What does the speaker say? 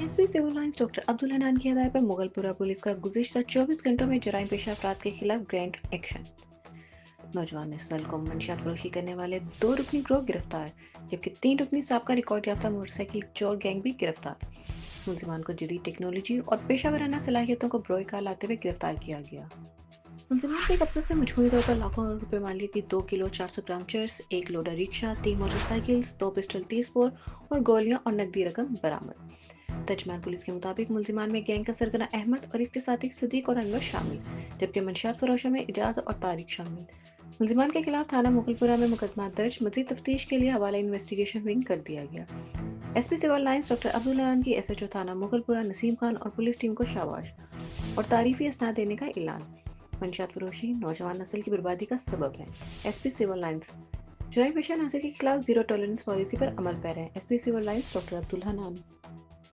SP civil lines doctor Abdul Hanan की हदायत पर मुगलपुरा पुलिस का गुज़िश्ता 24 घंटों में जराइम पेशा अफराद के खिलाफ ग्रैंड एक्शन। नौजवान नस्ल को मंशियात फरोशी करने वाले 2 रुकनी गिरोह गिरफ्तार, जबकि 3 रुकनी साबका रिकॉर्ड याफ्ता मोटरसाइकिल चोर गैंग भी गिरफ्तार। मुलजिमान को जदीद टेक्नोलॉजी और पेशा वराना सलाहियतों को बरोए कार लाते हुए गिरफ्तार किया गया। मुलजिमान के कब्जे से मजमूई तौर पर लाखों रुपए मालियत की 2 किलो 400 ग्राम चर्स, 1 loader rickshaw, 3 motorcycles, 2 pistol 30 bore और गोलियां और नकदी रकम बरामद। तर्जमान पुलिस के मुताबिक मुलजिमान में गैंग का सरगना अहमद और इसके साथी सदीक और अनवर शामिल, जबकि मंशियात फरोशों में इजाज और तारिक शामिल। मुलजिमान के खिलाफ थाना मुगलपुरा में मुकदमा दर्ज, मजीद तफ्तीश के लिए हवाला इन्वेस्टिगेशन विंग कर दिया गया। SP civil lines doctor Abdul Hanan की एसएचओ थाना मुगलपुरा नसीम खान और पुलिस टीम को शाबाश और तारीफी इसनाद देने का ऐलान। मंशियात फरोशी नौजवान नस्ल की बर्बादी का सबब है। एसपी सिविल लाइन्स जुराई पेशा नासिर के खिलाफ जीरो टॉलरेंस पॉलिसी पर अमल पैरा है। SP civil lines doctor Abdul Hanan.